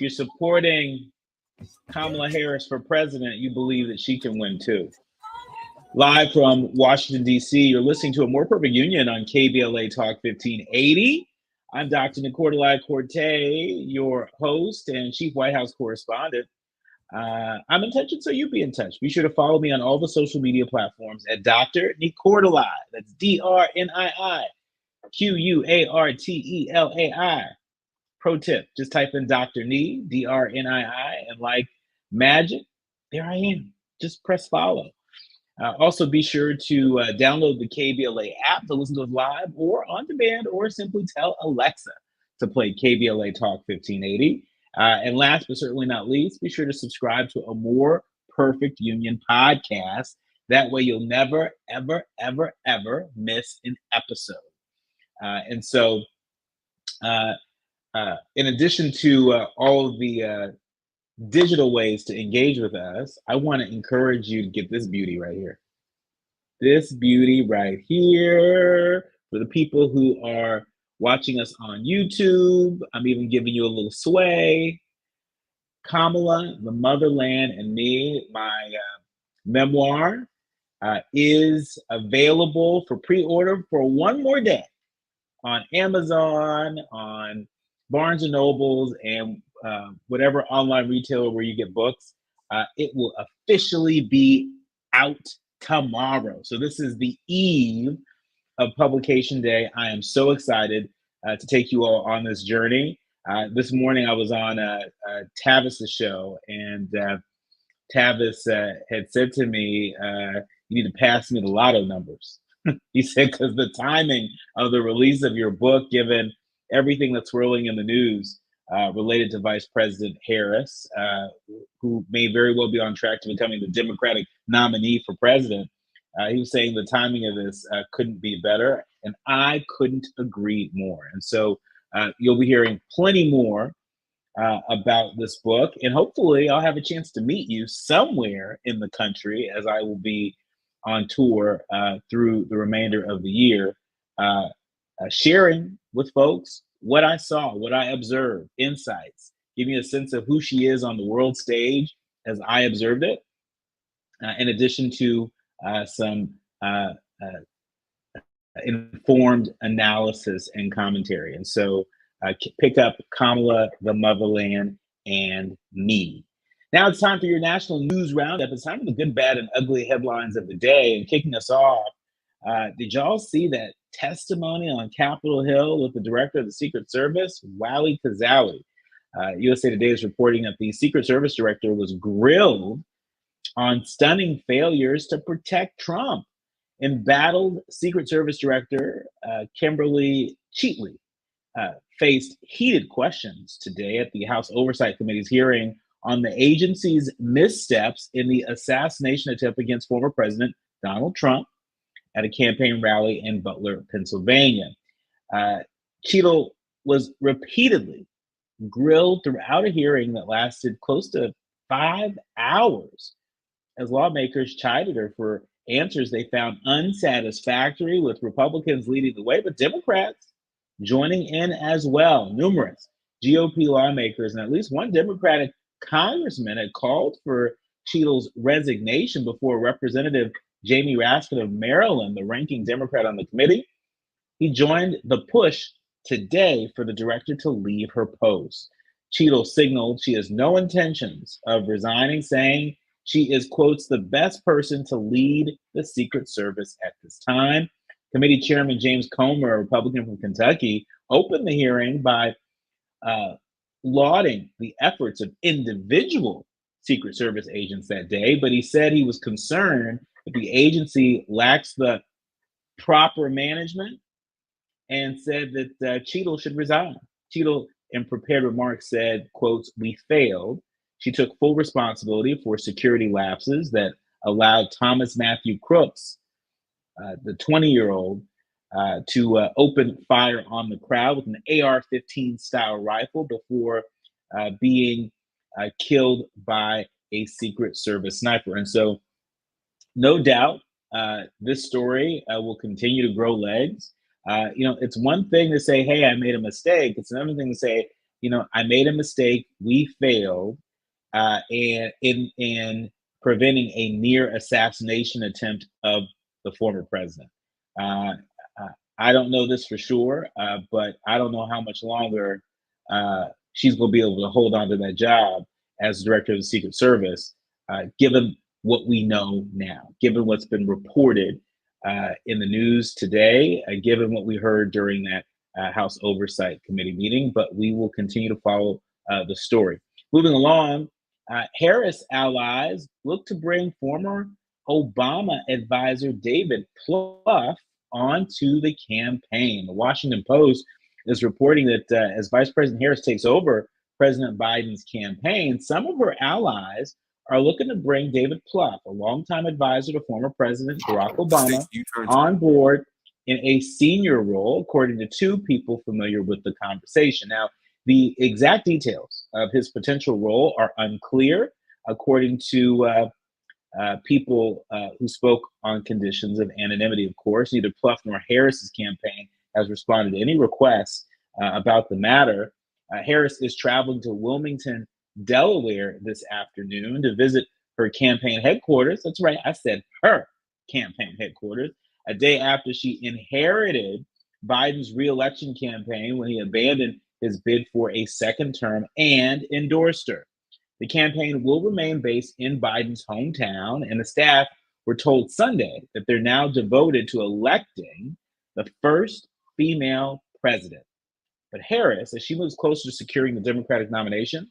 if you're supporting Kamala Harris for president, you believe that she can win too. Live from Washington, D.C., you're listening to A More Perfect Union on KBLA Talk 1580. I'm Dr. Nii-Quartelai Quartey, your host and chief White House correspondent. I'm in touch, and so you be in touch. Be sure to follow me on all the social media platforms at Dr. Nii-Quartelai. That's DrNiiQuartelai. Pro tip, just type in Dr. Nii, DrNii, and like magic, there I am. Just press follow. Also, be sure to download the KBLA app to listen to us live or on demand, or simply tell Alexa to play KBLA Talk 1580. And last but certainly not least, be sure to subscribe to A More Perfect Union podcast. That way you'll never, ever, ever, ever miss an episode. And so, in addition to all of the digital ways to engage with us, I want to encourage you to get this beauty right here. This beauty right here for the people who are watching us on YouTube. I'm even giving you a little sway. Kamala, the Motherland, and Me, my memoir, is available for pre-order for one more day on Amazon, on Barnes & Nobles, and whatever online retailer where you get books. It will officially be out tomorrow. So this is the eve of publication day. I am so excited to take you all on this journey. This morning I was on Tavis's show, and Tavis had said to me, you need to pass me the lotto numbers. He said, because the timing of the release of your book, given everything that's swirling in the news related to Vice President Harris, who may very well be on track to becoming the Democratic nominee for president, he was saying the timing of this couldn't be better, and I couldn't agree more. And so you'll be hearing plenty more about this book, and hopefully I'll have a chance to meet you somewhere in the country, as I will be on tour through the remainder of the year, sharing with folks what I saw, what I observed, insights, giving you a sense of who she is on the world stage as I observed it, in addition to some informed analysis and commentary. And so pick up Kamala, the Motherland, and Me. Now it's time for your national news roundup. It's time for the good, bad, and ugly headlines of the day. And kicking us off, did y'all see that testimony on Capitol Hill with the director of the Secret Service, Wally Kazawi? USA Today is reporting that the Secret Service director was grilled on stunning failures to protect Trump. Embattled Secret Service Director Kimberly Cheatley faced heated questions today at the House Oversight Committee's hearing on the agency's missteps in the assassination attempt against former President Donald Trump at a campaign rally in Butler, Pennsylvania. Cheatle was repeatedly grilled throughout a hearing that lasted close to 5 hours as lawmakers chided her for answers they found unsatisfactory, with Republicans leading the way, but Democrats joining in as well. Numerous GOP lawmakers and at least one Democratic congressman had called for Cheatle's resignation before Representative Jamie Raskin of Maryland, the ranking Democrat on the committee. He joined the push today for the director to leave her post. Cheatle signaled she has no intentions of resigning, saying she is, quotes, the best person to lead the Secret Service at this time. Committee Chairman James Comer, a Republican from Kentucky, opened the hearing by lauding the efforts of individual Secret Service agents that day, but he said he was concerned that the agency lacks the proper management and said that Cheatle should resign. Cheatle, in prepared remarks, said, quotes, "We failed." She took full responsibility for security lapses that allowed Thomas Matthew Crooks, the 20-year-old, to open fire on the crowd with an AR-15 style rifle before being killed by a Secret Service sniper. And so, no doubt, this story will continue to grow legs. It's one thing to say, hey, I made a mistake. It's another thing to say, I made a mistake. We failed, and in preventing a near assassination attempt of the former president. Uh, uh, I don't know this for sure, but I don't know how much longer she's going to be able to hold on to that job as director of the Secret Service, given what we know now, given what's been reported in the news today, given what we heard during that House Oversight Committee meeting. But we will continue to follow the story. Moving along, Harris allies look to bring former Obama advisor David Plouffe onto the campaign. The Washington Post is reporting that as Vice President Harris takes over President Biden's campaign, some of her allies are looking to bring David Plouffe, a longtime advisor to former President Barack Obama, on board in a senior role, according to two people familiar with the conversation. Now, the exact details of his potential role are unclear, according to people who spoke on conditions of anonymity, of course. Neither Plouffe nor Harris's campaign has responded to any requests about the matter. Harris is traveling to Wilmington, Delaware this afternoon to visit her campaign headquarters. That's right, I said her campaign headquarters, a day after she inherited Biden's reelection campaign when he abandoned his bid for a second term and endorsed her. The campaign will remain based in Biden's hometown, and the staff were told Sunday that they're now devoted to electing the first female president. But Harris, as she moves closer to securing the Democratic nomination,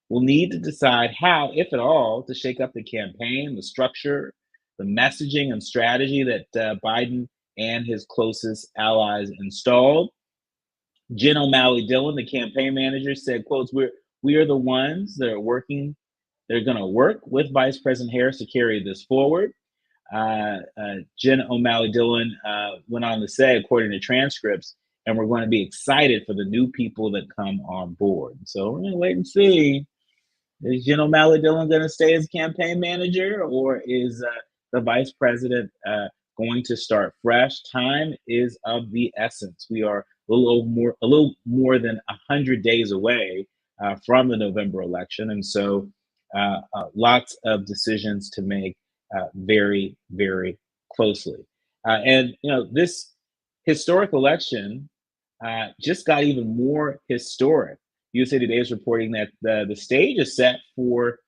will need to decide how, if at all, to shake up the campaign, the structure, the messaging and strategy that Biden and his closest allies installed. Jen O'Malley Dillon, the campaign manager, said, quotes, we are the ones that are working, they're going to work with Vice President Harris to carry this forward. Jen O'Malley Dillon went on to say, according to transcripts, and we're going to be excited for the new people that come on board. So we're going to wait and see. Is Jen O'Malley Dillon going to stay as campaign manager, or is the vice president going to start fresh? Time is of the essence. We are a little more than 100 days away from the November election, and so lots of decisions to make very, very closely. And this historic election just got even more historic. USA Today is reporting that the stage is set for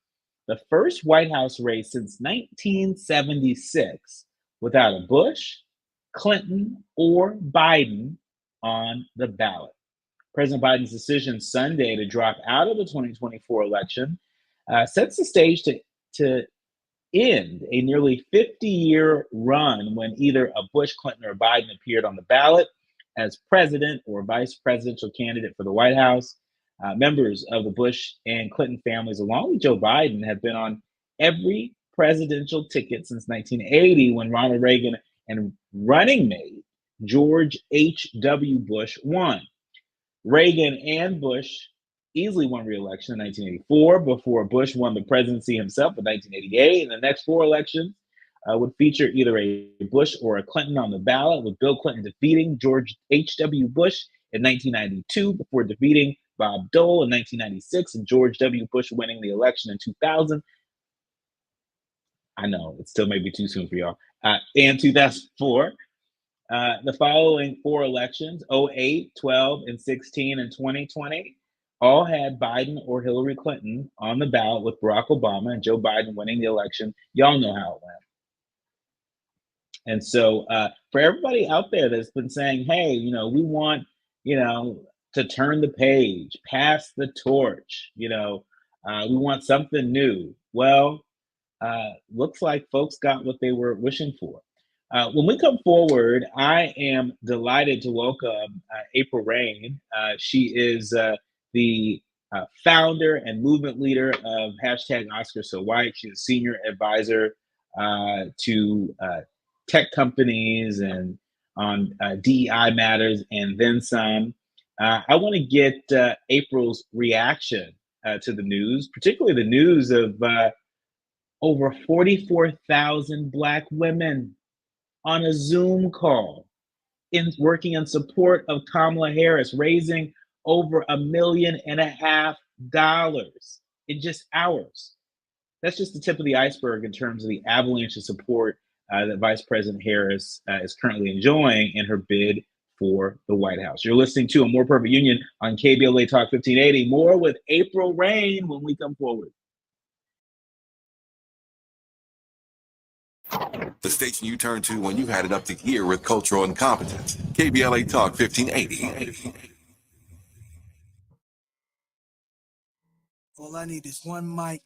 the first White House race since 1976 without a Bush, Clinton, or Biden on the ballot. President Biden's decision Sunday to drop out of the 2024 election sets the stage to end a nearly 50-year run when either a Bush, Clinton, or Biden appeared on the ballot as president or vice presidential candidate for the White House. Members of the Bush and Clinton families, along with Joe Biden, have been on every presidential ticket since 1980 when Ronald Reagan and running mate George H.W. Bush won. Reagan and Bush easily won re-election in 1984 before Bush won the presidency himself in 1988. And the next four elections would feature either a Bush or a Clinton on the ballot, with Bill Clinton defeating George H.W. Bush in 1992 before defeating Bob Dole in 1996 and George W. Bush winning the election in 2000. I know it still may be too soon for y'all. And 2004. The following four elections, 08, 12, and 16, and 2020, all had Biden or Hillary Clinton on the ballot with Barack Obama and Joe Biden winning the election. Y'all know how it went. And so for everybody out there that's been saying, hey, we want, to turn the page, pass the torch, we want something new. Well, looks like folks got what they were wishing for. When we come forward, I am delighted to welcome April Rain. She is the founder and movement leader of hashtag Oscar So White. She's a senior advisor to tech companies and on DEI matters and then some. I want to get April's reaction to the news, particularly the news of over 44,000 Black women on a Zoom call working in support of Kamala Harris, raising over $1.5 million in just hours. That's just the tip of the iceberg in terms of the avalanche of support that Vice President Harris is currently enjoying in her bid for the White House. You're listening to A More Perfect Union on KBLA Talk 1580. More with April Rain when we come forward. The station you turn to when you've had it up to gear with cultural incompetence. KBLA Talk 1580. All I need is one mic.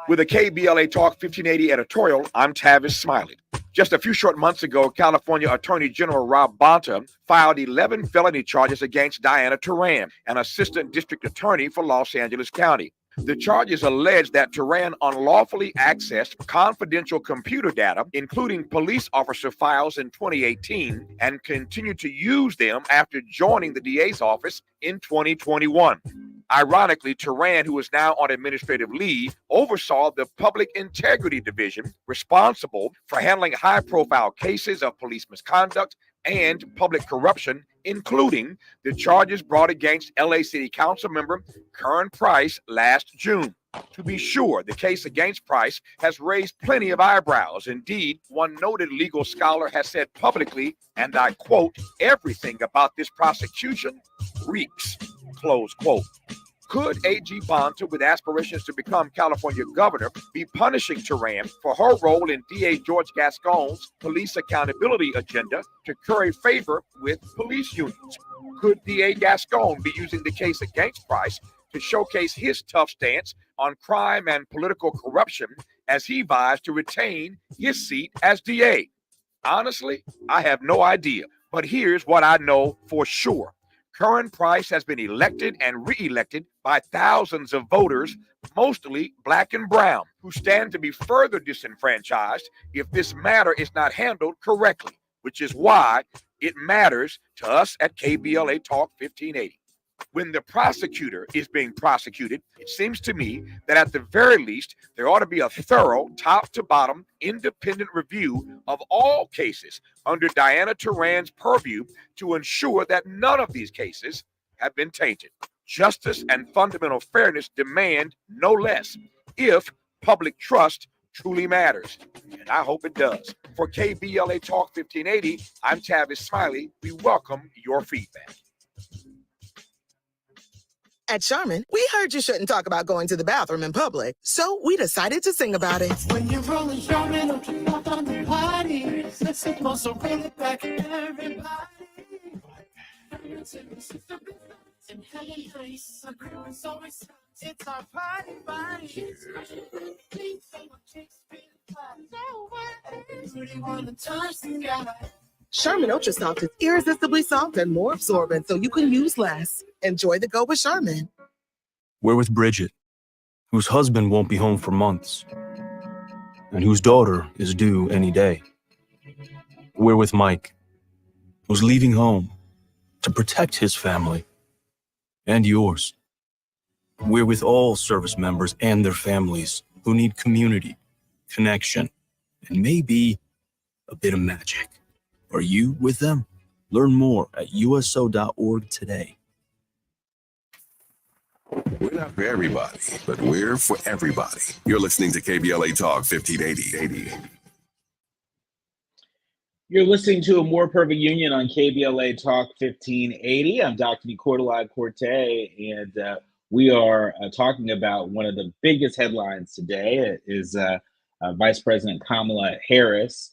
With a KBLA Talk 1580 editorial, I'm Tavis Smiley. Just a few short months ago, California Attorney General Rob Bonta filed 11 felony charges against Diana Taran, an assistant district attorney for Los Angeles County. The charges allege that Taran unlawfully accessed confidential computer data, including police officer files in 2018, and continued to use them after joining the DA's office in 2021. Ironically, Taran, who is now on administrative leave, oversaw the Public Integrity Division, responsible for handling high-profile cases of police misconduct and public corruption, including the charges brought against LA City Council member Karen Price last June. To be sure, the case against Price has raised plenty of eyebrows. Indeed, one noted legal scholar has said publicly, and I quote, "Everything about this prosecution reeks," close quote. Could AG Bonta, with aspirations to become California governor, be punishing Taran for her role in DA George Gascon's police accountability agenda to curry favor with police unions? Could DA Gascon be using the case against Price to showcase his tough stance on crime and political corruption as he vies to retain his seat as DA? Honestly, I have no idea, but here's what I know for sure. Karen Price has been elected and re-elected by thousands of voters, mostly black and brown, who stand to be further disenfranchised if this matter is not handled correctly, which is why it matters to us at KBLA Talk 1580. When the prosecutor is being prosecuted, it seems to me that at the very least, there ought to be a thorough, top-to-bottom, independent review of all cases under Diana Taran's purview to ensure that none of these cases have been tainted. Justice and fundamental fairness demand no less, if public trust truly matters. And I hope it does. For KBLA Talk 1580, I'm Tavis Smiley. We welcome your feedback. At Charmin, we heard you shouldn't talk about going to the bathroom in public, so we decided to sing about it. When you're rolling Charmin, don't you knock on the party. Let's get most so really back at everybody. And having nice, a crew is always it's our party. Kids clean, so my chicks feel fine. No way, everybody wanna touch the guy. Charmin Ultra Soft is irresistibly soft and more absorbent, so you can use less. Enjoy the go with Charmin. We're with Bridget, whose husband won't be home for months, and whose daughter is due any day. We're with Mike, who's leaving home to protect his family and yours. We're with all service members and their families who need community, connection, and maybe a bit of magic. Are you with them? Learn more at uso.org today. We're not for everybody, but we're for everybody. You're listening to KBLA Talk 1580. You're listening to A More Perfect Union on KBLA Talk 1580. I'm Dr. Nii-Quartelai Quartey, and we are talking about one of the biggest headlines today. It is Vice President Kamala Harris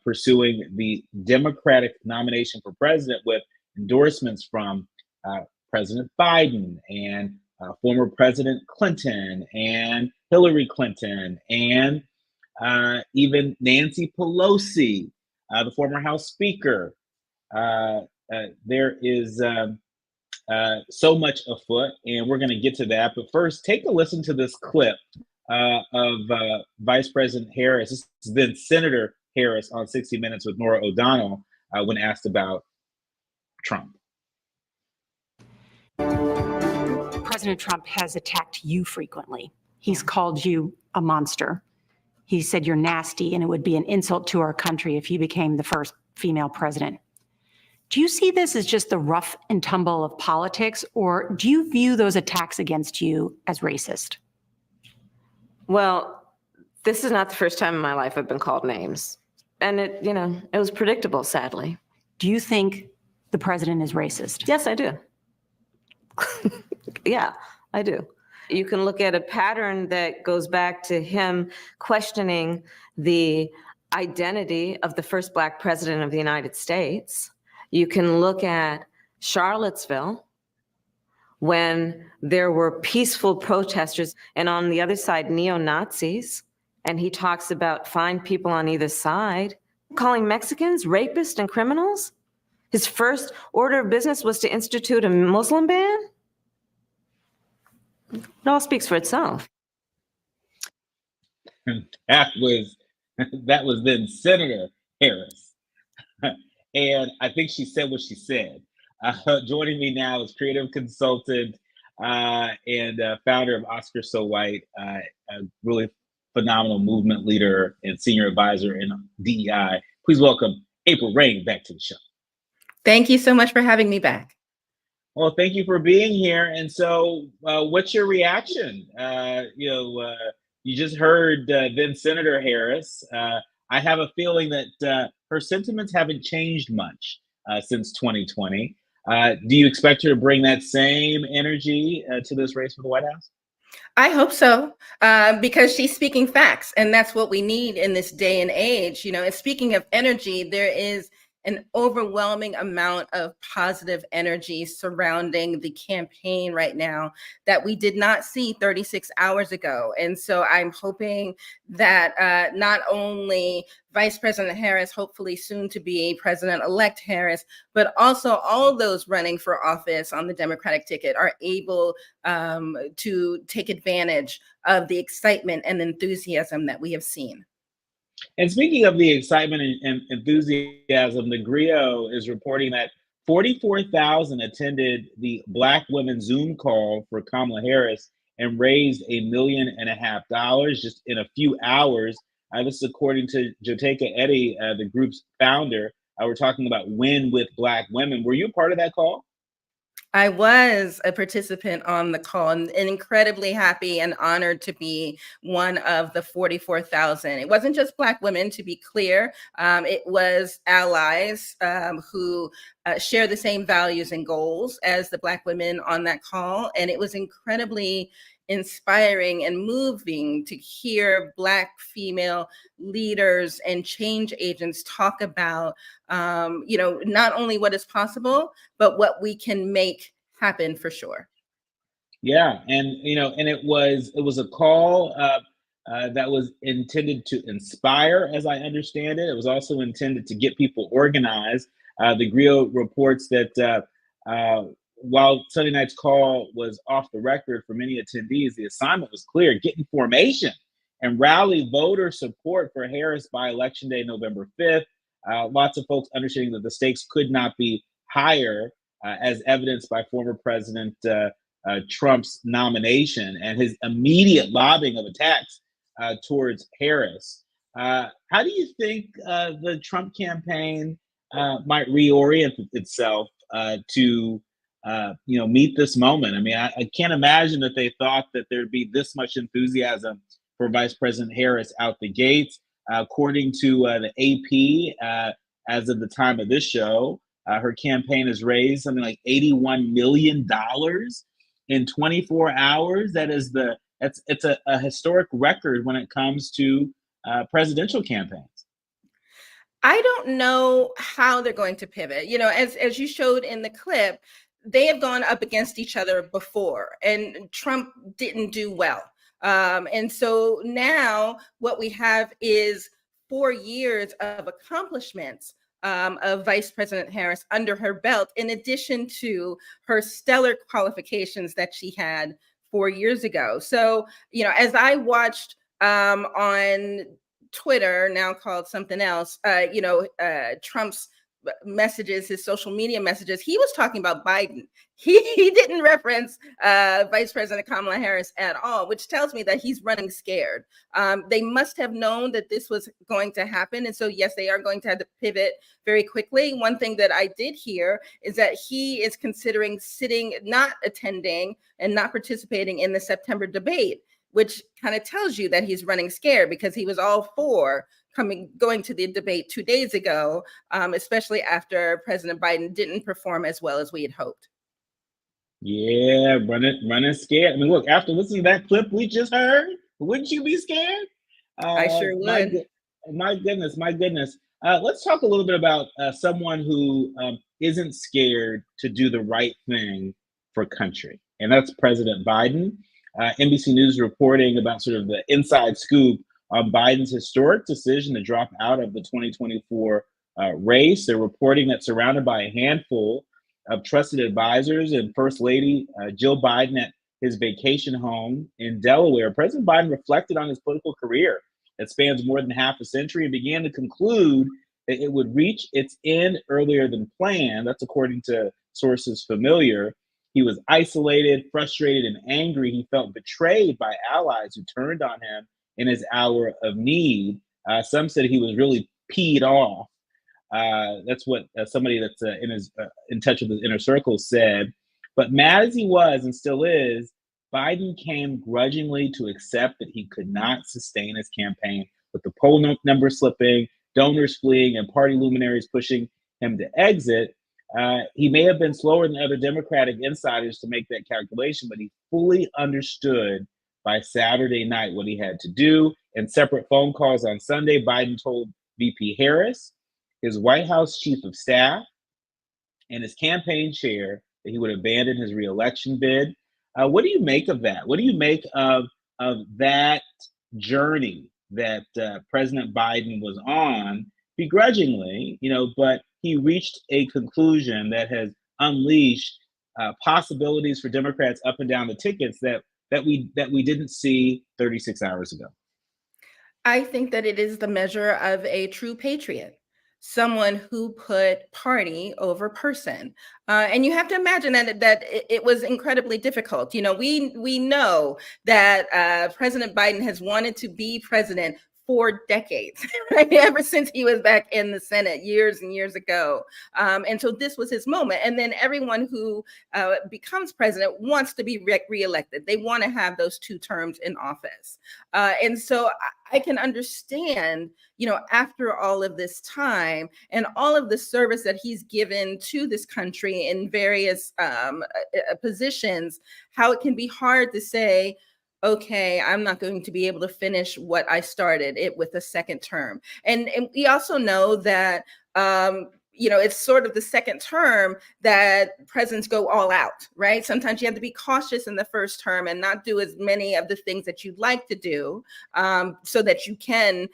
pursuing the Democratic nomination for president with endorsements from President Biden and former President Clinton and Hillary Clinton and even Nancy Pelosi, the former House Speaker. There is so much afoot, and we're going to get to that. But first, take a listen to this clip of Vice President Harris. This is then Senator Harris on 60 Minutes with Norah O'Donnell when asked about Trump. President Trump has attacked you frequently. He's called you a monster. He said you're nasty and it would be an insult to our country if you became the first female president. Do you see this as just the rough and tumble of politics, or do you view those attacks against you as racist? Well, this is not the first time in my life I've been called names. And it was predictable, sadly. Do you think the president is racist? Yes, I do. Yeah, I do. You can look at a pattern that goes back to him questioning the identity of the first Black president of the United States. You can look at Charlottesville, when there were peaceful protesters, and on the other side, neo-Nazis, and he talks about fine people on either side, calling Mexicans rapists and criminals. His first order of business was to institute a Muslim ban. It all speaks for itself. That was then Senator Harris. And I think she said what she said. Joining me now is creative consultant and founder of Oscar So White, a really phenomenal movement leader and senior advisor in DEI. Please welcome April Rain back to the show. Thank you so much for having me back. Well, thank you for being here. And so, what's your reaction? You just heard then Senator Harris. I have a feeling that her sentiments haven't changed much since 2020. Do you expect her to bring that same energy to this race for the White House? I hope so, because she's speaking facts, and that's what we need in this day and age. And speaking of energy, there is an overwhelming amount of positive energy surrounding the campaign right now that we did not see 36 hours ago. And so I'm hoping that not only Vice President Harris, hopefully soon to be President-elect Harris, but also all of those running for office on the Democratic ticket are able to take advantage of the excitement and enthusiasm that we have seen. And speaking of the excitement and enthusiasm, the Griot is reporting that 44,000 attended the Black Women Zoom call for Kamala Harris and raised $1.5 million just in a few hours. This is according to Joteka Eddy, the group's founder. We're talking about Win with Black Women. Were you part of that call? I was a participant on the call and incredibly happy and honored to be one of the 44,000. It wasn't just Black women, to be clear. It was allies who share the same values and goals as the Black women on that call. And it was incredibly inspiring and moving to hear Black female leaders and change agents talk about, not only what is possible, but what we can make happen for sure. Yeah, and it was a call that was intended to inspire, as I understand it. It was also intended to get people organized. The Griot reports that while Sunday night's call was off the record for many attendees, the assignment was clear: get in formation and rally voter support for Harris by Election Day, November 5th. Lots of folks understanding that the stakes could not be higher, as evidenced by former President Trump's nomination and his immediate lobbing of attacks towards Harris. How do you think the Trump campaign might reorient itself to meet this moment? I mean, I can't imagine that they thought that there'd be this much enthusiasm for Vice President Harris out the gates. According to the AP, as of the time of this show, her campaign has raised something like $81 million in 24 hours. It's a historic record when it comes to presidential campaigns. I don't know how they're going to pivot. As you showed in the clip, they have gone up against each other before, and Trump didn't do well. And so now what we have is 4 years of accomplishments of Vice President Harris under her belt, in addition to her stellar qualifications that she had 4 years ago. So, as I watched on Twitter, now called something else, Trump's messages, his social media messages, he was talking about Biden. He didn't reference Vice President Kamala Harris at all, which tells me that he's running scared. They must have known that this was going to happen. And so, yes, they are going to have to pivot very quickly. One thing that I did hear is that he is considering not attending and not participating in the September debate, which kind of tells you that he's running scared, because he was all for going to the debate 2 days ago, especially after President Biden didn't perform as well as we had hoped. Yeah, running scared. I mean, look, after listening to that clip we just heard, wouldn't you be scared? I sure would. My goodness. Let's talk a little bit about someone who isn't scared to do the right thing for country, and that's President Biden. NBC News reporting about sort of the inside scoop on Biden's historic decision to drop out of the 2024 race. They're reporting that surrounded by a handful of trusted advisors and First Lady Jill Biden at his vacation home in Delaware, President Biden reflected on his political career that spans more than half a century and began to conclude that it would reach its end earlier than planned. That's according to sources familiar. He was isolated, frustrated, and angry. He felt betrayed by allies who turned on him in his hour of need. Some said he was really peed off. That's what somebody that's in touch with his inner circle said. But mad as he was and still is, Biden came grudgingly to accept that he could not sustain his campaign with the poll number slipping, donors fleeing, and party luminaries pushing him to exit. He may have been slower than other Democratic insiders to make that calculation, but he fully understood by Saturday night what he had to do. In separate phone calls on Sunday, Biden told VP Harris, his White House chief of staff, and his campaign chair that he would abandon his reelection bid. What do you make of that? What do you make of that journey that President Biden was on, begrudgingly, but he reached a conclusion that has unleashed possibilities for Democrats up and down the tickets that we didn't see 36 hours ago? I think that it is the measure of a true patriot, someone who put party over person. And you have to imagine that it was incredibly difficult. We know that President Biden has wanted to be president for decades, right? Ever since he was back in the Senate years and years ago. And so this was his moment. And then everyone who becomes president wants to be reelected. They want to have those 2 terms in office. And so I can understand, after all of this time and all of the service that he's given to this country in various positions, how it can be hard to say, okay, I'm not going to be able to finish what I started it with a second term. And we also know that, it's sort of the second term that presidents go all out, right? Sometimes you have to be cautious in the first term and not do as many of the things that you'd like to do, so that you can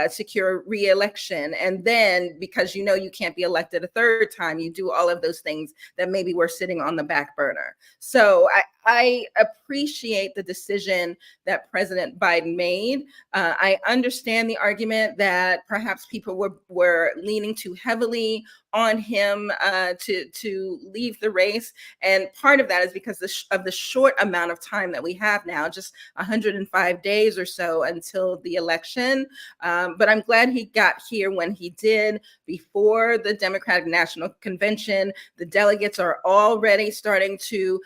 secure re-election. And then because you can't be elected a third time, you do all of those things that maybe were sitting on the back burner. So I appreciate the decision that President Biden made. I understand the argument that perhaps people were leaning too heavily on him to leave the race. And part of that is because of the short amount of time that we have now, just 105 days or so until the election. But I'm glad he got here when he did, before the Democratic National Convention. The delegates are already starting to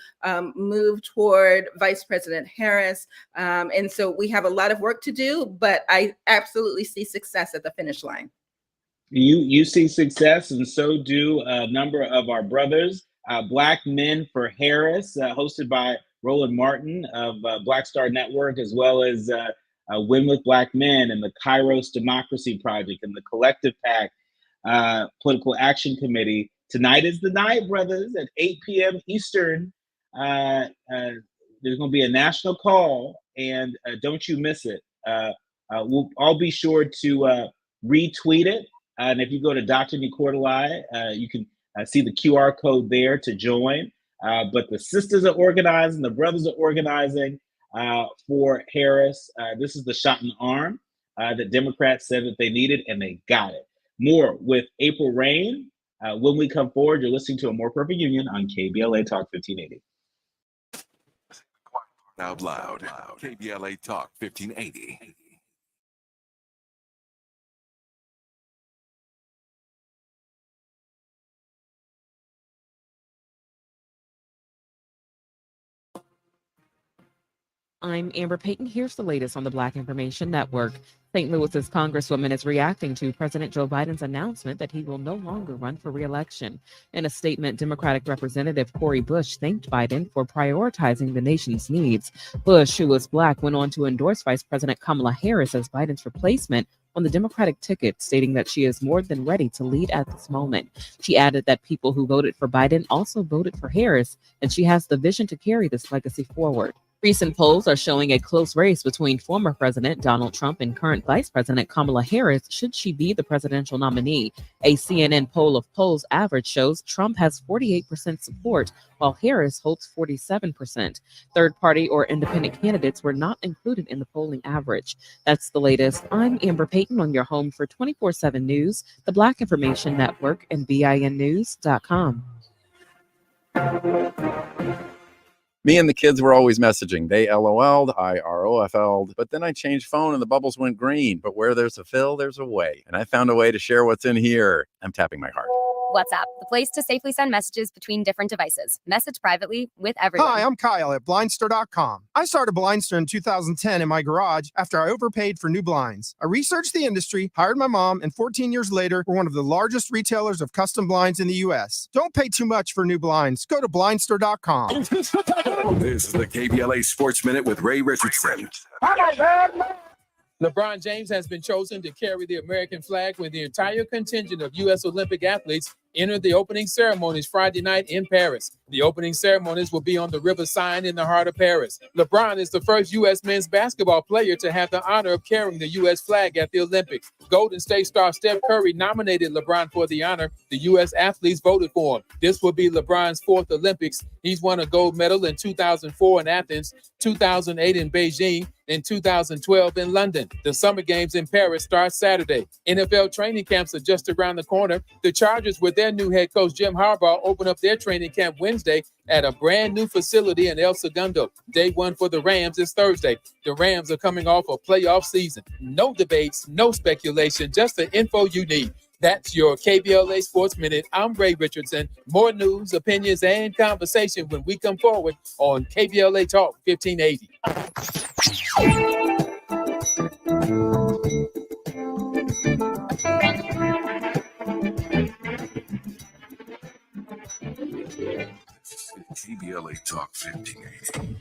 move toward Vice President Harris. And so we have a lot of work to do, but I absolutely see success at the finish line. You see success, and so do a number of our brothers. Black Men for Harris, hosted by Roland Martin of Black Star Network, as well as Win with Black Men and the Kairos Democracy Project and the Collective PAC Political Action Committee. Tonight is the night, brothers, at 8 p.m. Eastern. There's going to be a national call, and don't you miss it. We'll all be sure to retweet it. And if you go to Dr. Nii-Quartelai, you can see the QR code there to join. But the sisters are organizing, the brothers are organizing for Harris. This is the shot in the arm that Democrats said that they needed, and they got it. More with April Rain When we come forward, you're listening to A More Perfect Union on KBLA Talk 1580. Out loud. KBLA Talk 1580. I'm Amber Payton. Here's the latest on the Black Information Network. St. Louis's Congresswoman is reacting to President Joe Biden's announcement that he will no longer run for re-election. In a statement, Democratic Representative Cori Bush thanked Biden for prioritizing the nation's needs. Bush, who was Black, went on to endorse Vice President Kamala Harris as Biden's replacement on the Democratic ticket, stating that she is more than ready to lead at this moment. She added that people who voted for Biden also voted for Harris, and she has the vision to carry this legacy forward. Recent polls are showing a close race between former President Donald Trump and current Vice President Kamala Harris, should she be the presidential nominee. A CNN poll of polls average shows Trump has 48% support, while Harris holds 47%. Third-party or independent candidates were not included in the polling average. That's the latest. I'm Amber Payton on your home for 24/7 News, the Black Information Network, and BINnews.com. Me and the kids were always messaging. They LOL'd, I ROFL'd, but then I changed phone and the bubbles went green. But where there's a fill, there's a way. And I found a way to share what's in here. I'm tapping my heart. WhatsApp, the place to safely send messages between different devices. Message privately with everyone. Hi, I'm Kyle at Blindster.com. I started Blindster in 2010 in my garage after I overpaid for new blinds. I researched the industry, hired my mom, and 14 years later, we're one of the largest retailers of custom blinds in the U.S. Don't pay too much for new blinds. Go to Blindster.com. This is the KBLA Sports Minute with Ray Richardson. LeBron James has been chosen to carry the American flag when the entire contingent of U.S. Olympic athletes entered the opening ceremonies Friday night in Paris. The opening ceremonies will be on the River Seine in the heart of Paris. LeBron is the first U.S. men's basketball player to have the honor of carrying the U.S. flag at the Olympics. Golden State star Steph Curry nominated LeBron for the honor. The U.S. athletes voted for him. This will be LeBron's fourth Olympics. He's won a gold medal in 2004 in Athens, 2008 in Beijing, and 2012 in London. The Summer Games in Paris start Saturday. NFL training camps are just around the corner. The Chargers, with their new head coach Jim Harbaugh, open up their training camp Wednesday at a brand new facility in El Segundo. Day one for the Rams is Thursday. The Rams are coming off a playoff season. No debates, no speculation, just the info you need. That's your KBLA Sports Minute. I'm Ray Richardson. More news, opinions, and conversation when we come forward on KBLA Talk 1580. KBLA Talk 1580.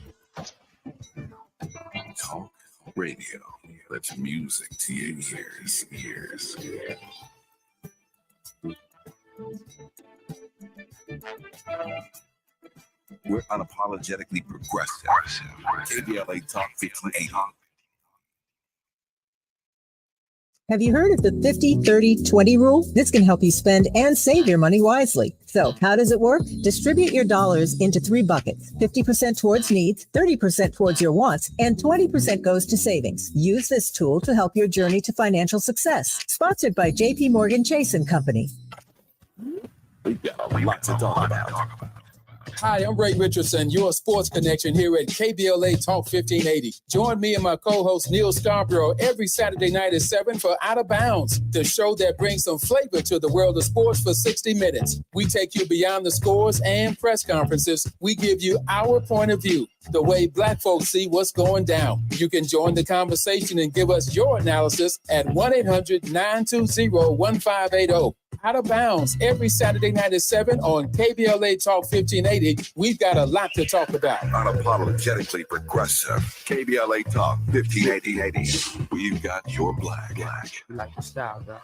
Talk radio. That's music to your ears. We're unapologetically progressive. KBLA Talk 1580. Have you heard of the 50-30-20 rule? This can help you spend and save your money wisely. So how does it work? Distribute your dollars into 3 buckets. 50% towards needs, 30% towards your wants, and 20% goes to savings. Use this tool to help your journey to financial success. Sponsored by JP Morgan Chase & Company. We've got a lot to talk about. Hi, I'm Ray Richardson, your sports connection here at KBLA Talk 1580. Join me and my co-host Neil Scarborough every Saturday night at 7 for Out of Bounds, the show that brings some flavor to the world of sports for 60 minutes. We take you beyond the scores and press conferences. We give you our point of view, the way Black folks see what's going down. You can join the conversation and give us your analysis at 1-800-920-1580. Out of Bounds every Saturday night at 7 on KBLA Talk 1580. We've got a lot to talk about. Unapologetically progressive. KBLA Talk 1580. We've got your black. You like the style, bro.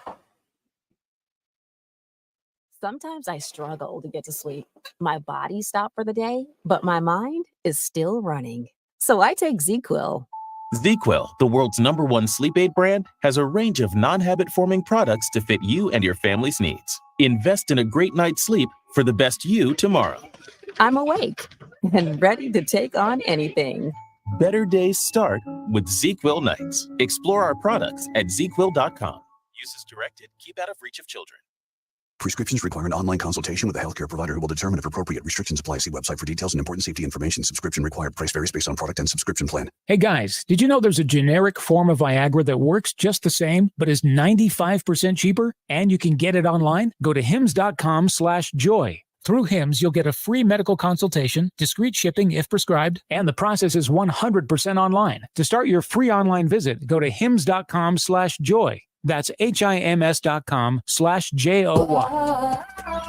Sometimes I struggle to get to sleep. My body stopped for the day, but my mind is still running. So I take ZQuil. ZQuil, the world's #1 sleep aid brand, has a range of non-habit-forming products to fit you and your family's needs. Invest in a great night's sleep for the best you tomorrow. I'm awake and ready to take on anything. Better days start with ZQuil nights. Explore our products at ZQuil.com. Use as directed. Keep out of reach of children. Prescriptions require an online consultation with a healthcare provider who will determine if appropriate. Restrictions apply. See website for details and important safety information. Subscription required. Price varies based on product and subscription plan. Hey guys, did you know there's a generic form of Viagra that works just the same, but is 95% cheaper? And you can get it online? Go to hims.com/joy. Through Hims, you'll get a free medical consultation, discreet shipping if prescribed, and the process is 100% online. To start your free online visit, go to hims.com/joy. That's HIMS.com/JOY.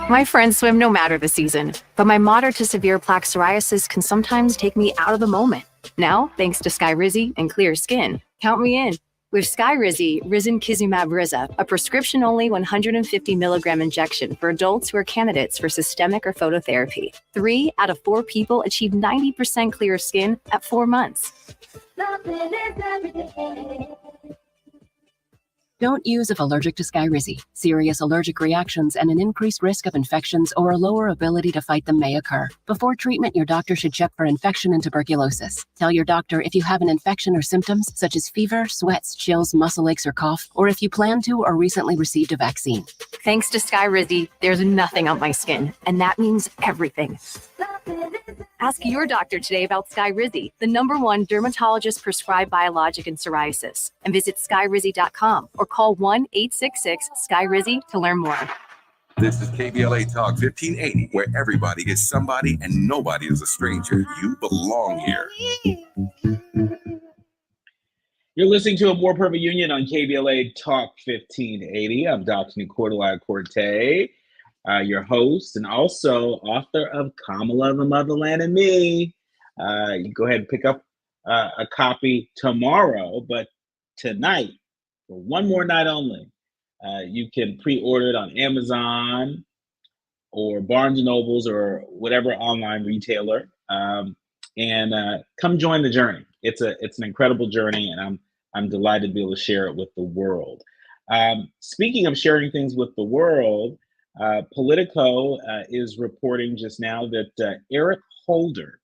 My friends swim no matter the season, but my moderate to severe plaque psoriasis can sometimes take me out of the moment. Now, thanks to Skyrizi and clear skin, count me in. With Skyrizi, Risankizumab Riza, a prescription-only 150 milligram injection for adults who are candidates for systemic or phototherapy. 3 out of 4 people achieve 90% clear skin at 4 months. Don't use if allergic to Skyrizi. Serious allergic reactions and an increased risk of infections or a lower ability to fight them may occur. Before treatment, your doctor should check for infection and tuberculosis. Tell your doctor if you have an infection or symptoms such as fever, sweats, chills, muscle aches, or cough, or if you plan to or recently received a vaccine. Thanks to Skyrizi, there's nothing on my skin, and that means everything. Ask your doctor today about Skyrizi, the #1 dermatologist-prescribed biologic in psoriasis, and visit skyrizi.com or call 1-866-SKYRIZI to learn more. This is KBLA Talk 1580, where everybody is somebody and nobody is a stranger. You belong here. You're listening to A More Perfect Union on KBLA Talk 1580. I'm Dr. Nii-Quartelai Quartey, your host and also author of Kamala, the Motherland, and Me. You can go ahead and pick up a copy tomorrow, but tonight, for one more night only, you can pre-order it on Amazon or Barnes & Nobles or whatever online retailer, and come join the journey. It's an incredible journey, and I'm delighted to be able to share it with the world. Speaking of sharing things with the world, Politico is reporting just now that Eric Holder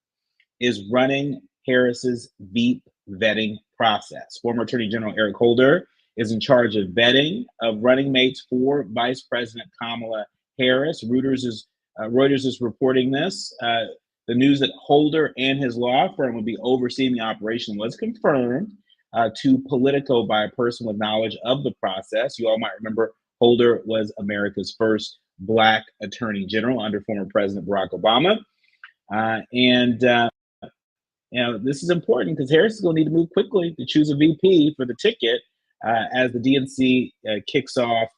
is running Harris's veep vetting process. Former Attorney General Eric Holder is in charge of vetting of running mates for Vice President Kamala Harris. Reuters is reporting this. The news that Holder and his law firm will be overseeing the operation was confirmed to Politico by a person with knowledge of the process. You all might remember Holder was America's first Black Attorney General under former President Barack Obama. This is important because Harris is going to need to move quickly to choose a VP for the ticket as the DNC kicks off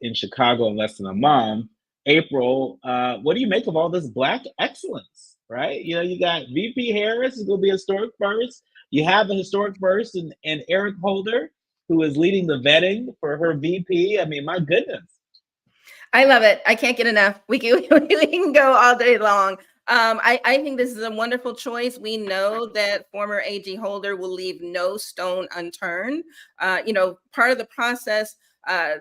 in Chicago in less than a month. April, what do you make of all this Black excellence, right? You got VP Harris is going to be a historic first. You have a historic first and Eric Holder, who is leading the vetting for her VP. I mean, my goodness. I love it. I can't get enough. We can go all day long. I think this is a wonderful choice. We know that former AG Holder will leave no stone unturned. Part of the process,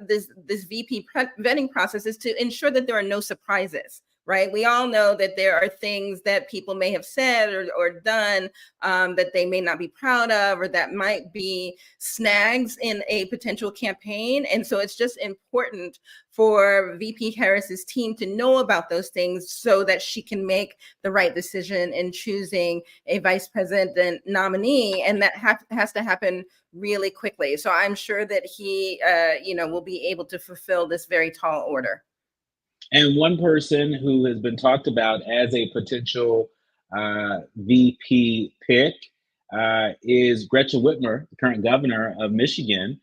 this VP vetting process, is to ensure that there are no surprises. Right. We all know that there are things that people may have said or done that they may not be proud of, or that might be snags in a potential campaign. And so it's just important for VP Harris's team to know about those things so that she can make the right decision in choosing a vice president nominee. And that has to happen really quickly. So I'm sure that he, will be able to fulfill this very tall order. And one person who has been talked about as a potential VP pick is Gretchen Whitmer, the current governor of Michigan.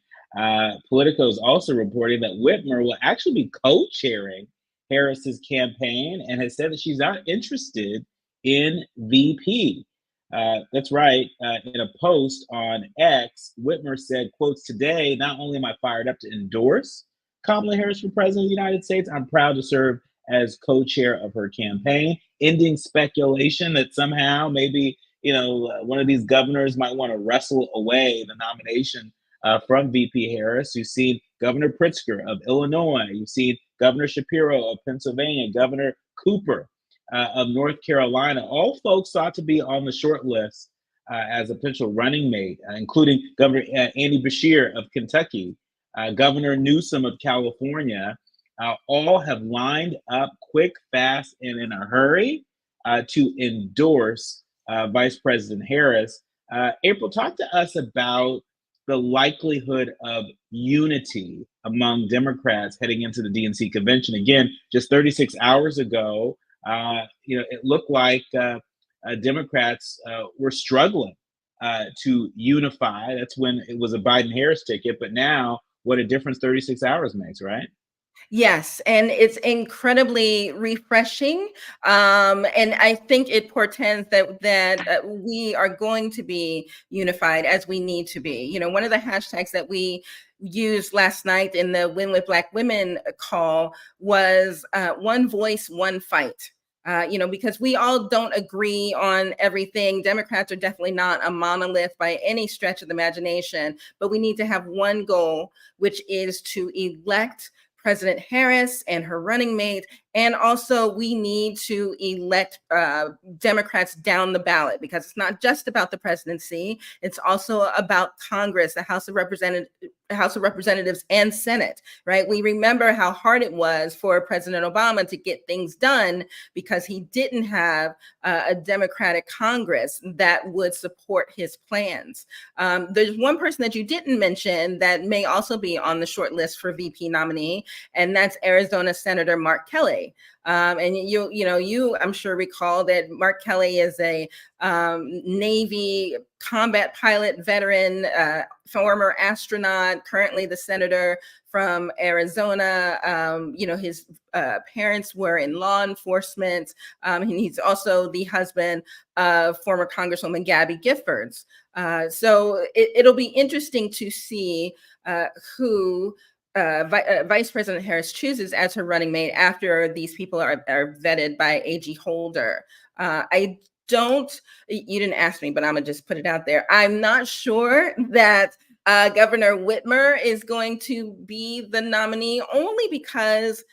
Politico is also reporting that Whitmer will actually be co-chairing Harris's campaign and has said that she's not interested in VP. That's right. In a post on X, Whitmer said, quotes, "Today, not only am I fired up to endorse Kamala Harris for president of the United States, I'm proud to serve as co-chair of her campaign," ending speculation that somehow maybe, one of these governors might want to wrestle away the nomination from VP Harris. You've seen Governor Pritzker of Illinois. You've seen Governor Shapiro of Pennsylvania, Governor Cooper of North Carolina. All folks thought to be on the short list as a potential running mate, including Governor Andy Beshear of Kentucky, Governor Newsom of California, all have lined up quick, fast, and in a hurry to endorse Vice President Harris. April, talk to us about the likelihood of unity among Democrats heading into the DNC convention. Again, just 36 hours ago, it looked like Democrats were struggling to unify. That's when it was a Biden-Harris ticket, but now what a difference 36 hours makes, right? Yes, and it's incredibly refreshing, and I think it portends that we are going to be unified as we need to be. You know, one of the hashtags that we used last night in the Win with Black Women call was one voice, one fight. Because we all don't agree on everything. Democrats are definitely not a monolith by any stretch of the imagination, but we need to have one goal, which is to elect President Harris and her running mate. And also we need to elect Democrats down the ballot, because it's not just about the presidency. It's also about Congress, the House of Representatives and Senate, right? We remember how hard it was for President Obama to get things done because he didn't have a Democratic Congress that would support his plans. There's one person that you didn't mention that may also be on the short list for VP nominee, and that's Arizona Senator Mark Kelly. And you, I'm sure, recall that Mark Kelly is a Navy combat pilot veteran, former astronaut, currently the senator from Arizona. His parents were in law enforcement. And he's also the husband of former Congresswoman Gabby Giffords. So it'll be interesting to see who Vice President Harris chooses as her running mate after these people are vetted by A.G. Holder. You didn't ask me, but I'm gonna just put it out there. I'm not sure that Governor Whitmer is going to be the nominee, only because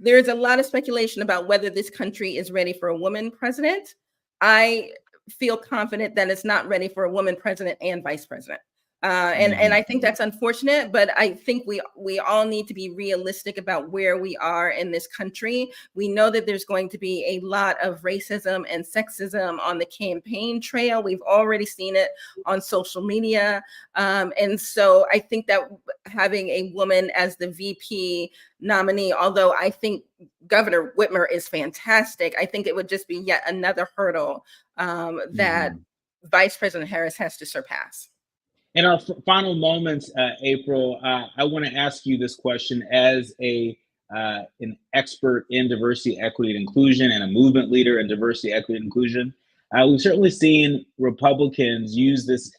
there's a lot of speculation about whether this country is ready for a woman president. I feel confident that it's not ready for a woman president and vice president. And I think that's unfortunate, but I think we all need to be realistic about where we are in this country. We know that there's going to be a lot of racism and sexism on the campaign trail. We've already seen it on social media. And so I think that having a woman as the VP nominee, although I think Governor Whitmer is fantastic, I think it would just be yet another hurdle that Vice President Harris has to surpass. In our final moments, April, I want to ask you this question as an expert in diversity, equity, and inclusion, and a movement leader in diversity, equity, and inclusion. We've certainly seen Republicans use this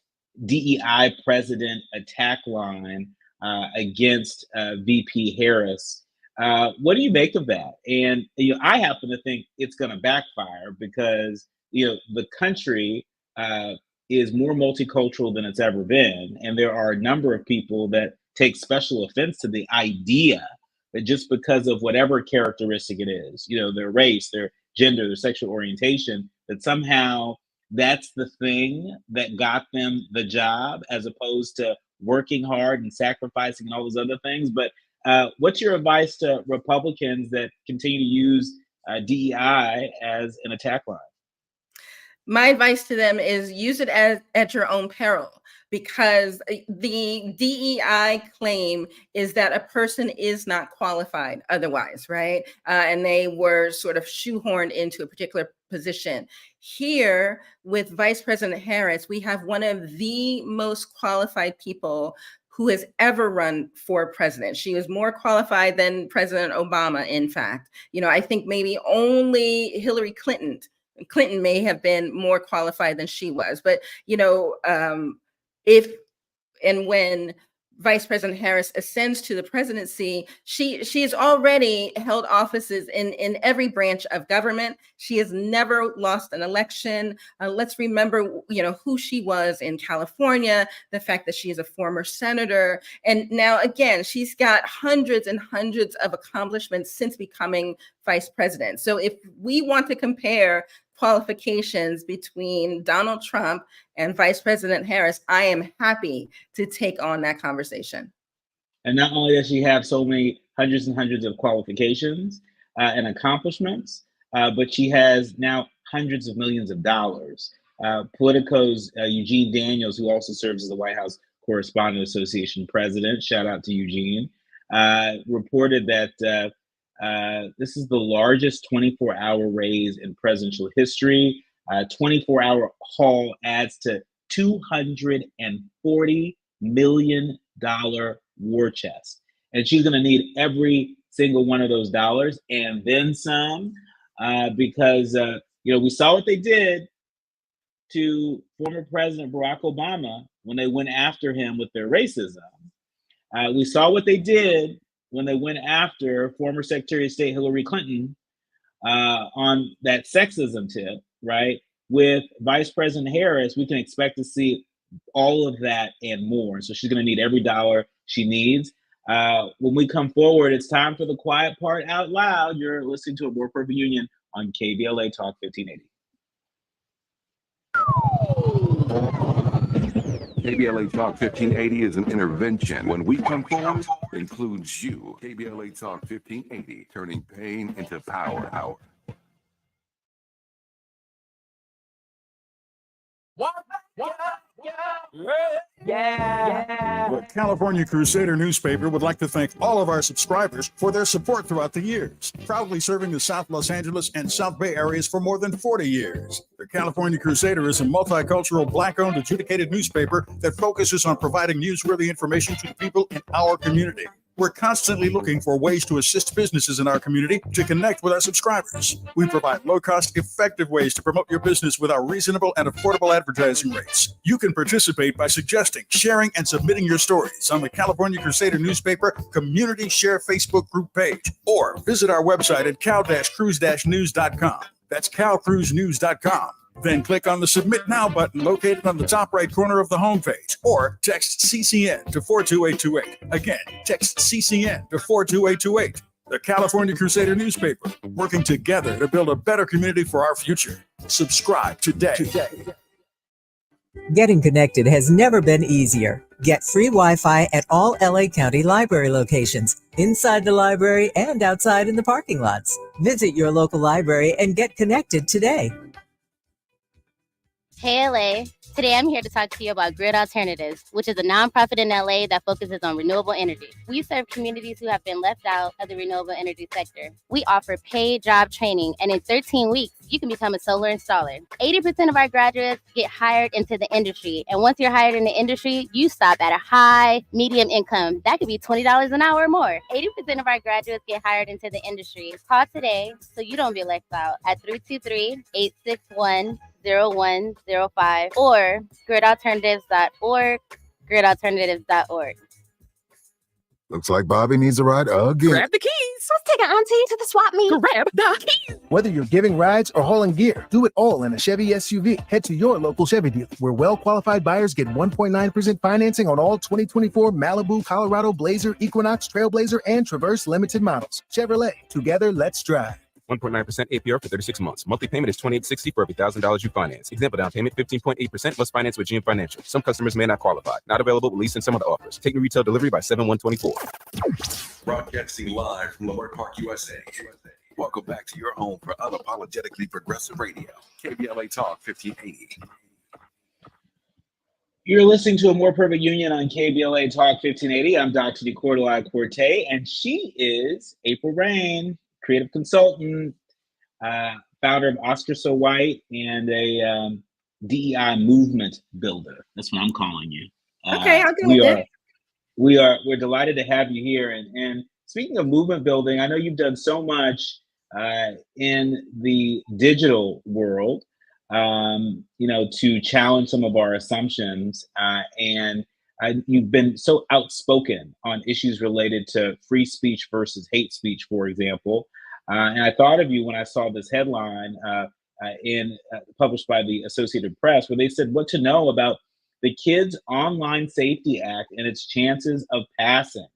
DEI president attack line against VP Harris. What do you make of that? And I happen to think it's going to backfire because the country is more multicultural than it's ever been. And there are a number of people that take special offense to the idea that just because of whatever characteristic it is, their race, their gender, their sexual orientation, that somehow that's the thing that got them the job, as opposed to working hard and sacrificing and all those other things. But what's your advice to Republicans that continue to use DEI as an attack line? My advice to them is use it at your own peril, because the DEI claim is that a person is not qualified otherwise, right? And they were sort of shoehorned into a particular position. Here with Vice President Harris, we have one of the most qualified people who has ever run for president. She was more qualified than President Obama, in fact. I think maybe only Hillary Clinton may have been more qualified than she was. But, if and when Vice President Harris ascends to the presidency, she's already held offices in every branch of government. She has never lost an election. Let's remember, who she was in California, the fact that she is a former senator. And now, again, she's got hundreds and hundreds of accomplishments since becoming vice president. So if we want to compare qualifications between Donald Trump and Vice President Harris, I am happy to take on that conversation. And not only does she have so many hundreds and hundreds of qualifications and accomplishments, but she has now hundreds of millions of dollars. Politico's Eugene Daniels, who also serves as the White House Correspondent Association president, shout out to Eugene, reported that this is the largest 24-hour raise in presidential history. 24-hour haul adds to $240 million war chest. And she's going to need every single one of those dollars and then some, because we saw what they did to former President Barack Obama when they went after him with their racism. We saw what they did when they went after former Secretary of State Hillary Clinton on that sexism tip, right? With Vice President Harris, we can expect to see all of that and more. So she's going to need every dollar she needs. When we come forward, it's time for the quiet part out loud. You're listening to A More Perfect Union on KBLA Talk 1580. KBLA Talk 1580 is an intervention. When we come forward, includes you. KBLA Talk 1580, turning pain into power. The California Crusader newspaper would like to thank all of our subscribers for their support throughout the years, proudly serving the South Los Angeles and South Bay areas for more than 40 years. The California Crusader is a multicultural, Black-owned, adjudicated newspaper that focuses on providing newsworthy information to the people in our community. We're constantly looking for ways to assist businesses in our community to connect with our subscribers. We provide low-cost, effective ways to promote your business with our reasonable and affordable advertising rates. You can participate by suggesting, sharing, and submitting your stories on the California Crusader newspaper Community Share Facebook group page, or visit our website at cal-cruise-news.com. That's calcruisenews.com. Then click on the Submit Now button located on the top right corner of the homepage, or text CCN to 42828. Again, text CCN to 42828. The California Crusader newspaper, working together to build a better community for our future. Subscribe today. Getting connected has never been easier. Get free Wi-Fi at all LA County library locations, inside the library and outside in the parking lots. Visit your local library and get connected today. Hey LA, today I'm here to talk to you about Grid Alternatives, which is a nonprofit in LA that focuses on renewable energy. We serve communities who have been left out of the renewable energy sector. We offer paid job training, and in 13 weeks, you can become a solar installer. 80% of our graduates get hired into the industry, and once you're hired in the industry, you stop at a high, medium income. That could be $20 an hour or more. 80% of our graduates get hired into the industry. Call today so you don't be left out at 323-861-0105 or gridalternatives.org, gridalternatives.org. Looks like Bobby needs a ride again. Grab the keys. Let's take an auntie to the swap meet. Grab the keys. Whether you're giving rides or hauling gear, do it all in a Chevy SUV. Head to your local Chevy dealer, where well-qualified buyers get 1.9% financing on all 2024 Malibu, Colorado, Blazer, Equinox, Trailblazer, and Traverse limited models. Chevrolet, together, let's drive. 1.9% APR for 36 months. Monthly payment is $28.60 for every $1,000 you finance. Example down payment 15.8% plus finance with GM Financial. Some customers may not qualify. Not available with lease and some other offers. Take new retail delivery by 7/1/24. Broadcasting live from Lower Park, USA. Welcome back to your home for unapologetically progressive radio. KBLA Talk 1580. You're listening to A More Perfect Union on KBLA Talk 1580. I'm Dr. Nii-Quartelai Quartey, and she is April Rain, creative consultant, founder of Oscar So White, and a DEI movement builder. That's what I'm calling you. Okay, I'll go with it. We're delighted to have you here. And speaking of movement building, I know you've done so much in the digital world, to challenge some of our assumptions. And you've been so outspoken on issues related to free speech versus hate speech, for example. And I thought of you when I saw this headline published by the Associated Press, where they said what to know about the Kids Online Safety Act and its chances of passing.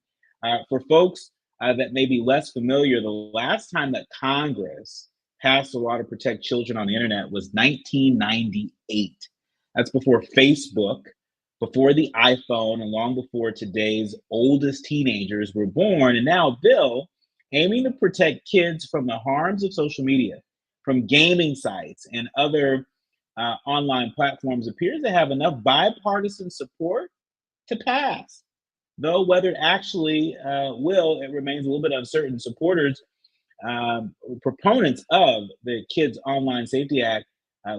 For folks that may be less familiar, the last time that Congress passed a law to protect children on the internet was 1998. That's before Facebook, before the iPhone and long before today's oldest teenagers were born. And now a bill aiming to protect kids from the harms of social media, from gaming sites and other online platforms appears to have enough bipartisan support to pass. Though whether it actually will, it remains a little bit uncertain. Supporters, proponents of the Kids Online Safety Act,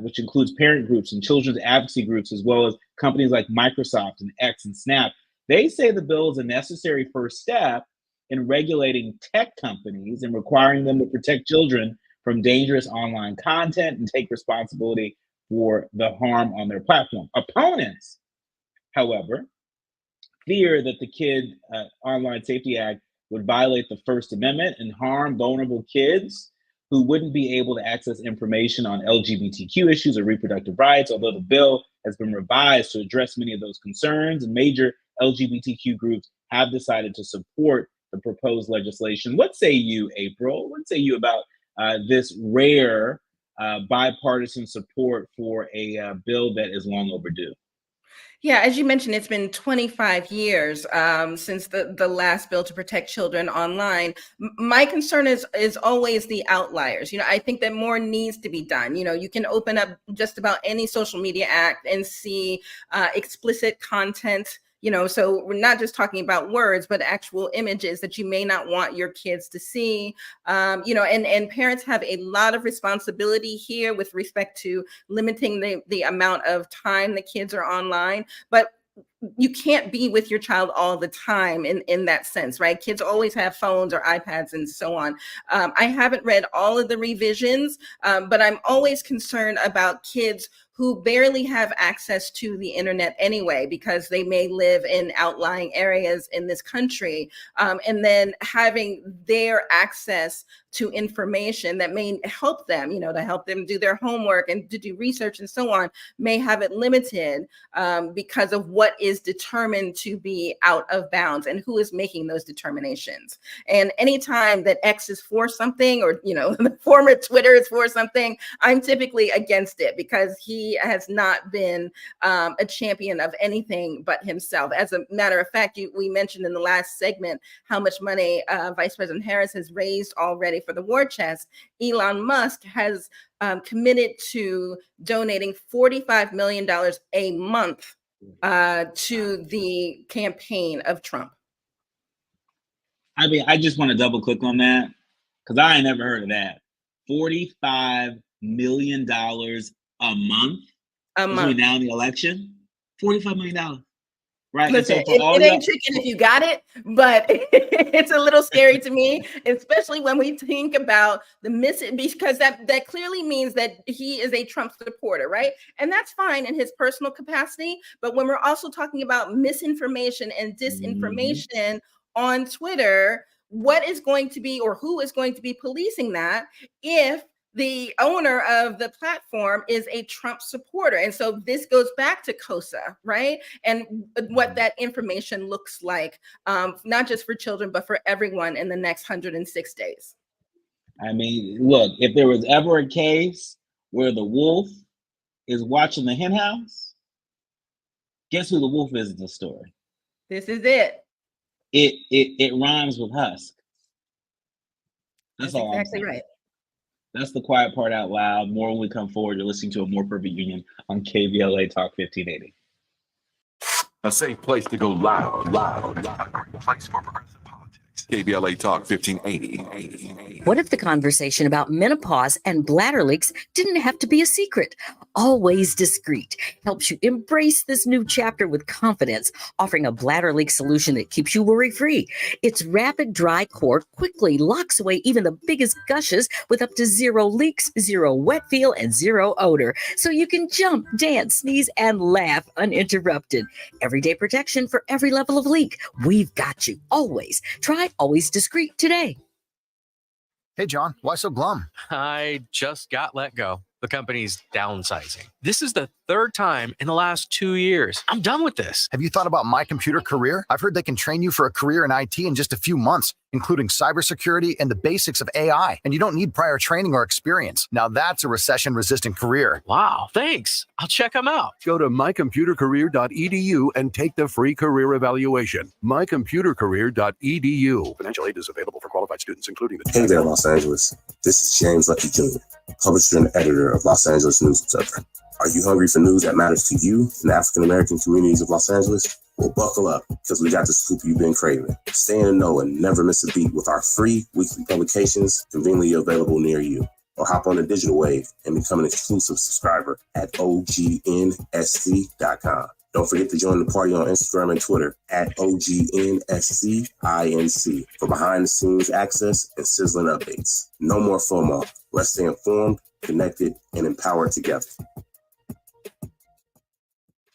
which includes parent groups and children's advocacy groups, as well as companies like Microsoft and X and Snap, they say the bill is a necessary first step in regulating tech companies and requiring them to protect children from dangerous online content and take responsibility for the harm on their platform. Opponents, however, fear that the Kid Online Safety Act would violate the First Amendment and harm vulnerable kids who wouldn't be able to access information on LGBTQ issues or reproductive rights, although the bill has been revised to address many of those concerns, and major LGBTQ groups have decided to support the proposed legislation. What say you, April? What say you about this rare bipartisan support for a bill that is long overdue? Yeah, as you mentioned, it's been 25 years since the last bill to protect children online. My concern is always the outliers. I think that more needs to be done. You can open up just about any social media act and see explicit content. So we're not just talking about words, but actual images that you may not want your kids to see. And parents have a lot of responsibility here with respect to limiting the amount of time the kids are online. But you can't be with your child all the time in that sense, right? Kids always have phones or iPads and so on. I haven't read all of the revisions, but I'm always concerned about kids who barely have access to the internet anyway, because they may live in outlying areas in this country, and then having their access to information that may help them, to help them do their homework and to do research and so on, may have it limited because of what is determined to be out of bounds and who is making those determinations. And anytime that X is for something, or the former Twitter is for something, I'm typically against it, because he has not been a champion of anything but himself. As a matter of fact, we mentioned in the last segment how much money Vice President Harris has raised already for the war chest. Elon Musk has committed to donating $45 million a month to the campaign of Trump. I mean, I just want to double click on that, because I ain't never heard of that. $45 million a month? Between now and the election? $45 million. Right. Listen, and so for it ain't chicken if you got it, but it's a little scary to me, especially when we think about because that clearly means that he is a Trump supporter, right? And that's fine in his personal capacity. But when we're also talking about misinformation and disinformation on Twitter, what is going to be, or who is going to be policing that if the owner of the platform is a Trump supporter? And so this goes back to COSA, right? And what that information looks like, not just for children, but for everyone in the next 106 days. I mean, look, if there was ever a case where the wolf is watching the hen house, guess who the wolf is in the story? This is it. It rhymes with husk. That's all exactly right. That's the quiet part out loud. More when we come forward. You're listening to A More Perfect Union on KVLA Talk 1580. A safe place to go loud. A great place for progressive politics. KVLA Talk 1580. What if the conversation about menopause and bladder leaks didn't have to be a secret? Always Discreet helps you embrace this new chapter with confidence, offering a bladder leak solution that keeps you worry-free. Its rapid dry core quickly locks away even the biggest gushes with up to 0 leaks, 0 wet feel, and 0 odor. So you can jump, dance, sneeze, and laugh uninterrupted. Everyday protection for every level of leak. We've got you always. Try Always Discreet today. Hey, John, why so glum? I just got let go. The company's downsizing. This is the third time in the last 2 years. I'm done with this. Have you thought about My Computer Career? I've heard they can train you for a career in IT in just a few months, including cybersecurity and the basics of AI. And you don't need prior training or experience. Now that's a recession-resistant career. Wow, thanks. I'll check them out. Go to mycomputercareer.edu and take the free career evaluation. mycomputercareer.edu. Financial aid is available for qualified students, including the... Hey there, Los Angeles. This is James Lucky Jr., publisher and editor of Los Angeles News Observer. Are you hungry for news that matters to you and the African-American communities of Los Angeles? Well, buckle up, because we got the scoop you've been craving. Stay in the know and never miss a beat with our free weekly publications conveniently available near you. Or hop on the digital wave and become an exclusive subscriber at OGNSC.com. Don't forget to join the party on Instagram and Twitter at OGNSCINC for behind-the-scenes access and sizzling updates. No more FOMO. Let's stay informed, connected, and empowered together.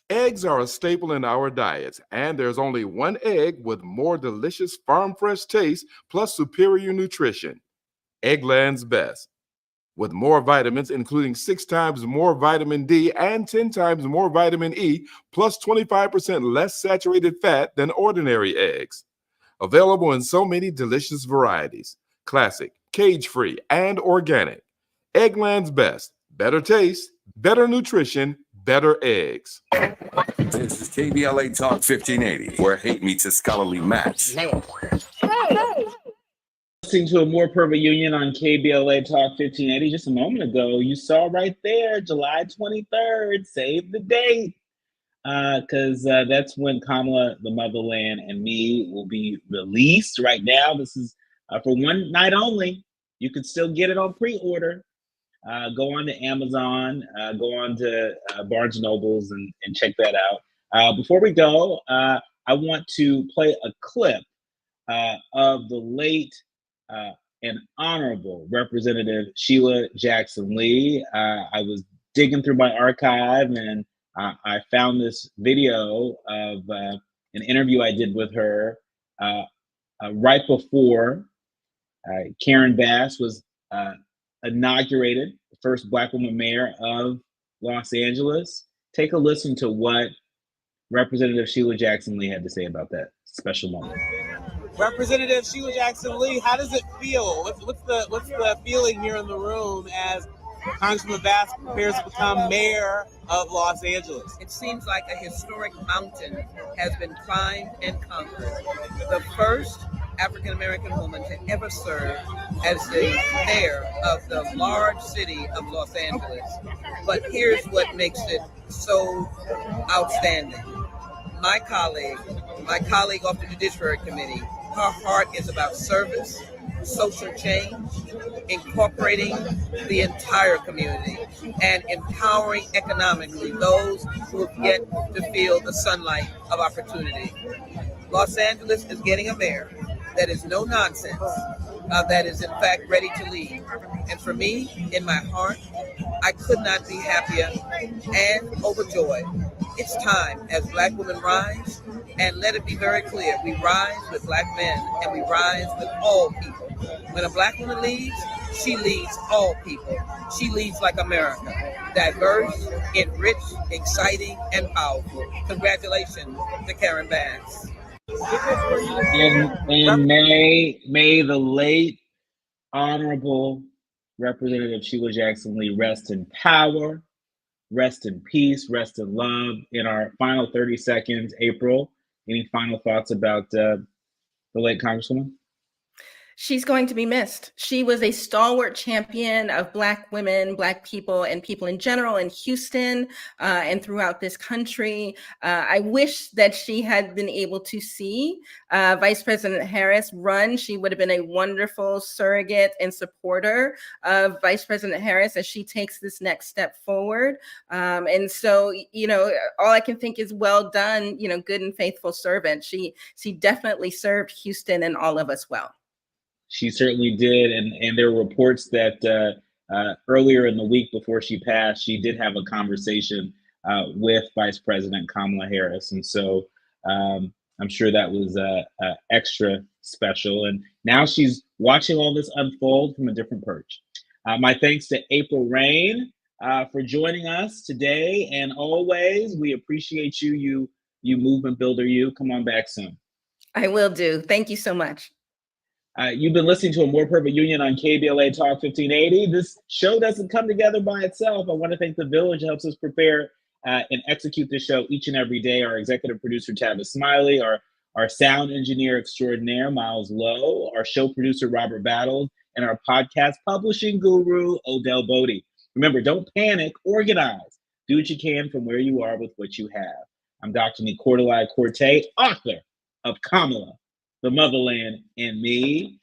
Eggs are a staple in our diets, and there's only one egg with more delicious farm fresh taste plus superior nutrition. Eggland's Best. With more vitamins, including 6 times more vitamin D and 10 times more vitamin E, plus 25% less saturated fat than ordinary eggs. Available in so many delicious varieties: classic, cage-free, and organic. Eggland's Best. Better taste, better nutrition, better eggs. This is KBLA Talk 1580, where hate meets a scholarly match. Listening to a More Perfect Union on KBLA Talk 1580 just a moment ago. You saw right there, July 23rd, save the date, because that's when Kamala, the Motherland, and Me will be released. Right now, this is for one night only. You can still get it on pre-order. Go on to Amazon, go on to Barnes & Nobles and check that out. Before we go, I want to play a clip of the late and honorable Representative Sheila Jackson Lee. I was digging through my archive and I found this video of an interview I did with her right before Karen Bass was inaugurated, the first Black woman mayor of Los Angeles. Take a listen to what Representative Sheila Jackson Lee had to say about that special moment. Representative Sheila Jackson Lee, how does it feel? What's the feeling here in the room as Congressman Bass prepares to become mayor of Los Angeles? It seems like a historic mountain has been climbed and conquered. The first African-American woman to ever serve as the mayor of the large city of Los Angeles. But here's what makes it so outstanding. My colleague off the Judiciary Committee, her heart is about service, social change, incorporating the entire community, and empowering economically those who have yet to feel the sunlight of opportunity. Los Angeles is getting a mayor that is no nonsense, that is in fact ready to lead. And for me, in my heart, I could not be happier and overjoyed. It's time as Black women rise, and let it be very clear, we rise with Black men and we rise with all people. When a Black woman leads, she leads all people. She leads like America, diverse, enriched, exciting, and powerful. Congratulations to Karen Bass. And may the late honorable Representative Sheila Jackson Lee rest in power, rest in peace, rest in love. In our final 30 seconds, April, any final thoughts about the late Congresswoman? She's going to be missed. She was a stalwart champion of Black women, Black people, and people in general in Houston and throughout this country. I wish that she had been able to see Vice President Harris run. She would have been a wonderful surrogate and supporter of Vice President Harris as she takes this next step forward. And so, all I can think is well done, good and faithful servant. She definitely served Houston and all of us well. She certainly did, and there were reports that earlier in the week before she passed, she did have a conversation with Vice President Kamala Harris, and so I'm sure that was extra special. And now she's watching all this unfold from a different perch. My thanks to April Rain for joining us today and always. We appreciate you, you movement builder. You come on back soon. I will do. Thank you so much. You've been listening to A More Perfect Union on KBLA Talk 1580. This show doesn't come together by itself. I want to thank The Village, helps us prepare and execute this show each and every day. Our executive producer, Tavis Smiley, our sound engineer extraordinaire, Miles Lowe, our show producer, Robert Battles, and our podcast publishing guru, Odell Bodie. Remember, don't panic, organize. Do what you can from where you are with what you have. I'm Dr. Nii-Quartelai, author of Kamala, The Motherland, and Me.